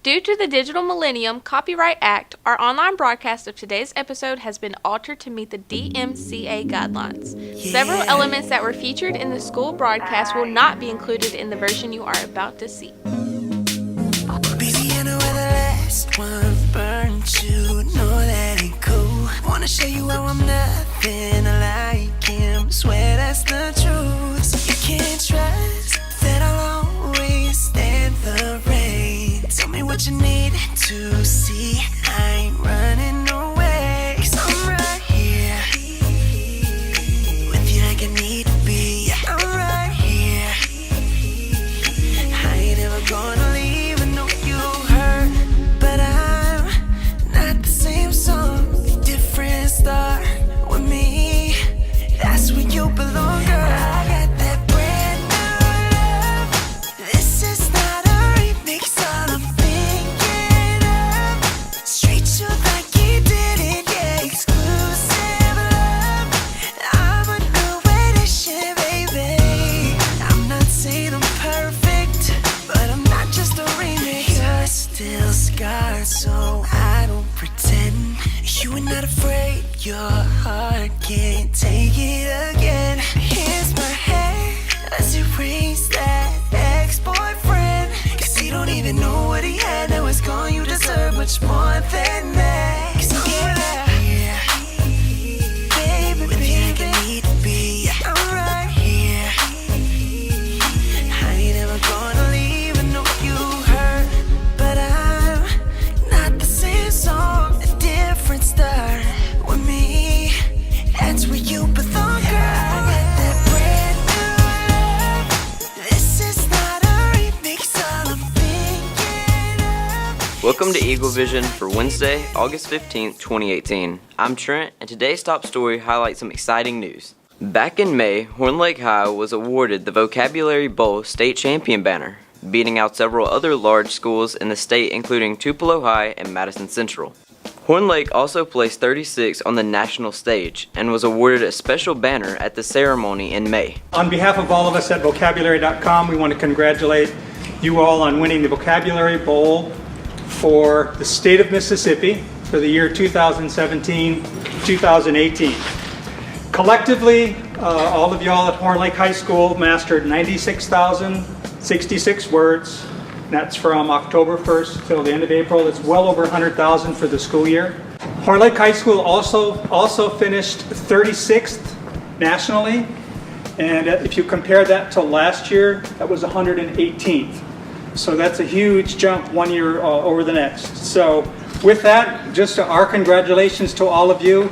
Due to the Digital Millennium Copyright Act, our online broadcast of today's episode has been altered to meet the DMCA guidelines. Several elements that were featured in the school broadcast will not be included in the version you are about to see. One burnt you, know that ain't cool. Wanna show you how I'm nothing like him. Swear that's the truth. So you can't trust that I'll always stand the rain. Tell me what you need to see. I ain't running away. 'Cause I'm right here with you like I need to be. I'm right here. I ain't ever gonna leave. I know you hurt, but I'm not the same song. Different start with me. That's where you belong, girl. I got that brand new love. This is not a remix. All I'm thinking of. Straight you like you did it, yeah. Exclusive love. I'm a new edition, baby. I'm not saying I'm perfect, but I'm not just a remix. You're still scarred, so I don't pretend. You are not afraid, your heart can't take it again. Here's my hand, let's erase that ex-boyfriend. 'Cause he don't even know what he had, now it's gone. You deserve much more than that. 'Cause I'm right here, baby, with you like I need to be. I'm right here, I ain't ever gonna leave. I know you hurt, but I'm not the same song. A different start with me. That's where you belong, girl. I got that brand new love. This is not a remix. All I'm thinking of. Welcome to Eagle Vision for Wednesday, August 15th, 2018. I'm Trent, and today's top story highlights some exciting news. Back in May, Horn Lake High was awarded the Vocabulary Bowl State Champion banner, beating out several other large schools in the state including Tupelo High and Madison Central. Horn Lake also placed 36 on the national stage and was awarded a special banner at the ceremony in May. On behalf of all of us at vocabulary.com, we want to congratulate you all on winning the Vocabulary Bowl for the state of Mississippi for the year 2017-2018. Collectively, all of y'all at Horn Lake High School mastered 96,066 words. That's from October 1st till the end of April. It's well over 100,000 for the school year. Horn Lake High School also finished 36th nationally, and if you compare that to last year, that was 118th. So that's a huge jump one year over the next. So with that, just our congratulations to all of you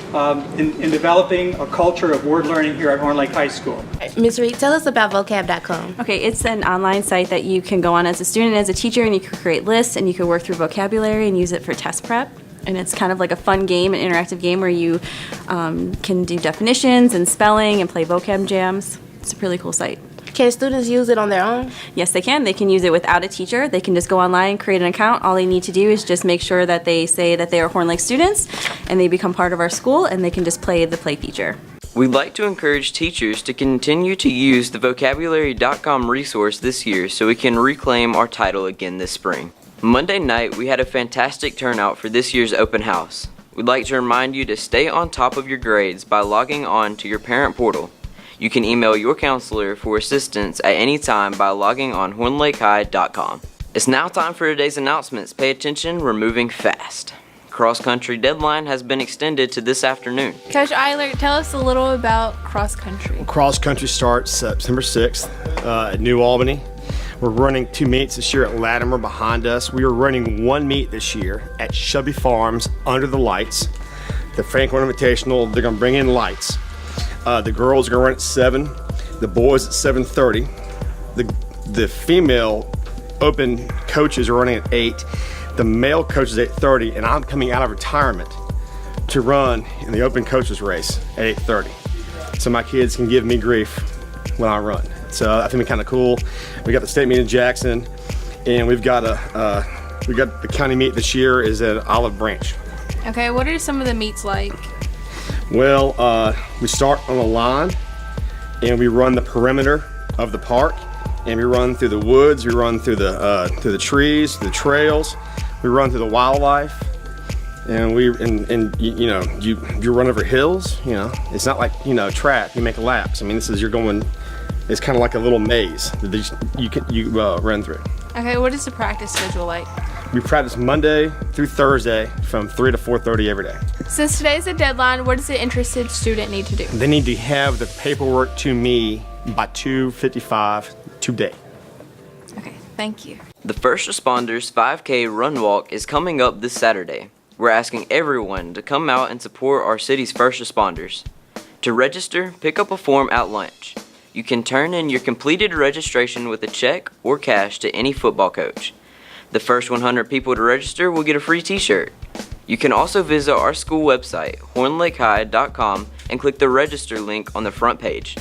in developing a culture of word learning here at Horn Lake High School. Ms. Reed, tell us about vocab.com. Okay, it's an online site that you can go on as a student, as a teacher, and you can create lists and you can work through vocabulary and use it for test prep. And it's kind of like a fun game, an interactive game where you can do definitions and spelling and play vocab jams. It's a really cool site. Can students use it on their own? Yes, they can. They can use it without a teacher. They can just go online, create an account. All they need to do is just make sure that they say that they are Horn Lake students and they become part of our school, and they can just play the play feature. We'd like to encourage teachers to continue to use the vocabulary.com resource this year so we can reclaim our title again this spring. Monday night, we had a fantastic turnout for this year's open house. We'd like to remind you to stay on top of your grades by logging on to your parent portal. You can email your counselor for assistance at any time by logging on hornlakehigh.com. It's now time for today's announcements. Pay attention, we're moving fast. Cross-country deadline has been extended to this afternoon. Coach Eilert, tell us a little about cross country. Cross country starts September 6th at New Albany. We're running 2 meets this year at Latimer behind us. We are running 1 meet this year at Shelby Farms under the lights. The Franklin Invitational, they're going to bring in lights. The girls are going to run at 7, the boys at 7:30. The female open coaches are running at 8, the male coaches at 8:30, and I'm coming out of retirement to run in the open coaches race at 8:30. So my kids can give me grief when I run. So I think it's kind of cool. We got the state meet in Jackson, and we've got the county meet this year is at Olive Branch. Okay, what are some of the meets like? Well, we start on the line, and we run the perimeter of the park, and we run through the woods, we run through the trees, the trails. We run through the wildlife, and you run over hills. You know, it's not like track. You make laps. I mean, it's kind of like a little maze that you run through. Okay, what is the practice schedule like? We practice Monday through Thursday from 3 to 4:30 every day. Since today's a deadline, what does the interested student need to do? They need to have the paperwork to me by 2:55 today. Okay, thank you. The First Responders 5K Run Walk is coming up this Saturday. We're asking everyone to come out and support our city's first responders. To register, pick up a form at lunch. You can turn in your completed registration with a check or cash to any football coach. The first 100 people to register will get a free t-shirt. You can also visit our school website, hornlakehigh.com, and click the register link on the front page.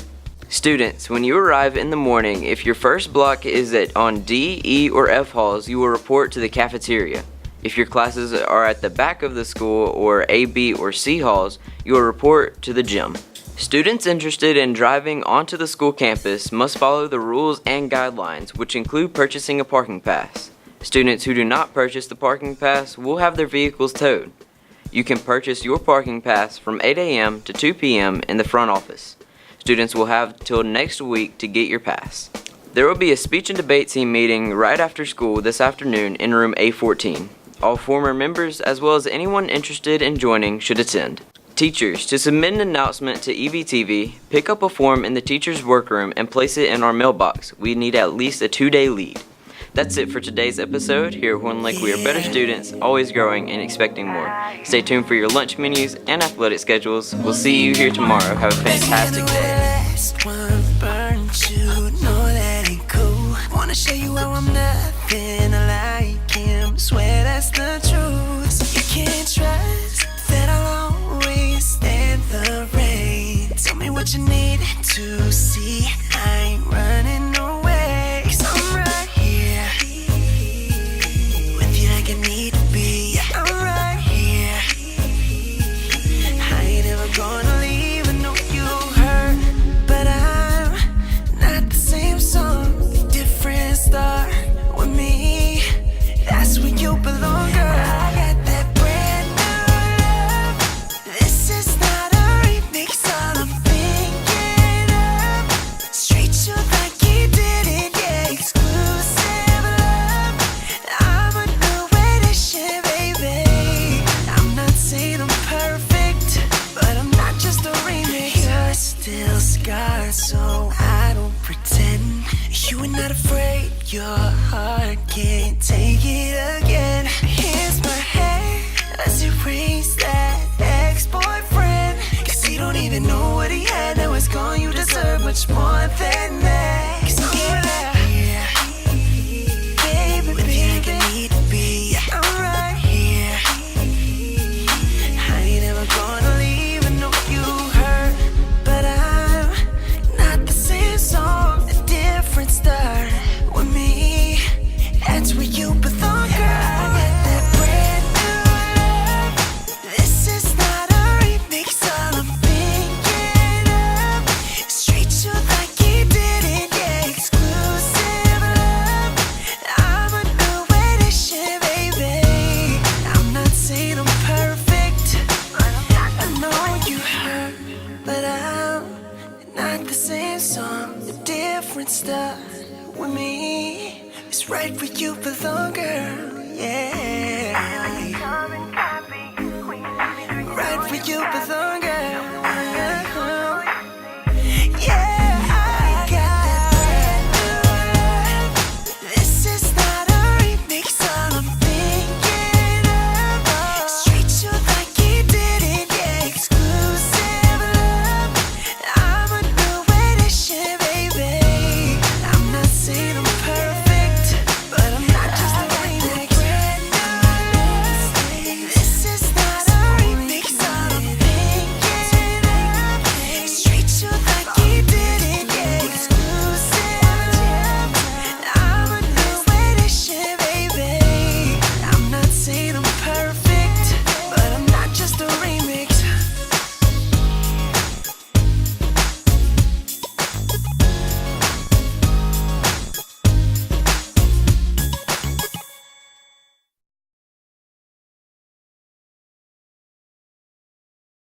Students, when you arrive in the morning, if your first block is on D, E, or F halls, you will report to the cafeteria. If your classes are at the back of the school or A, B, or C halls, you will report to the gym. Students interested in driving onto the school campus must follow the rules and guidelines, which include purchasing a parking pass. Students who do not purchase the parking pass will have their vehicles towed. You can purchase your parking pass from 8 a.m. to 2 p.m. in the front office. Students will have till next week to get your pass. There will be a speech and debate team meeting right after school this afternoon in room A14. All former members as well as anyone interested in joining should attend. Teachers, to submit an announcement to EVTV, pick up a form in the teacher's workroom and place it in our mailbox. We need at least a 2-day lead. That's it for today's episode. Here at Horn Lake, we are better students, always growing and expecting more. Stay tuned for your lunch menus and athletic schedules. We'll see you here tomorrow. Have a fantastic day. Wanna show you how I'm nothing like him. Swear that's the truth. You can't trust that I'll always stand the rain. Tell me what you need to see. I ain't running away. 'Cause I'm right here with you like I need to be. I'm right here. I ain't ever gonna leave. I know you hurt, but I'm not the same song. Different start with me. That's where you belong, girl. I got that brand new love. This is not a remix. All I'm thinking of. Straight you like you did it, yeah. Exclusive love. I'm a new edition, baby. I'm not saying I'm perfect, but I'm not just a remix. You're still scarred, so I don't pretend. You are not afraid, your heart can't take it again. Here's my hand, let's erase that ex-boyfriend. 'Cause he don't even know what he had, now it's gone, you deserve much more than that. 'Cause I'm right here, baby, with you like I need to be. I'm right here, I ain't ever gonna leave, I know you hurt, but I'm not the same song, a different start with me. That's where you belong, girl. I got that brand new love. This is not a remix. All I'm thinking of. Straight you like you did it, yeah. Exclusive love. I'm a new edition, baby. I'm not saying I'm perfect. I know you hurt, but I'm not the same song, a different start with me. It's right where you belong, girl.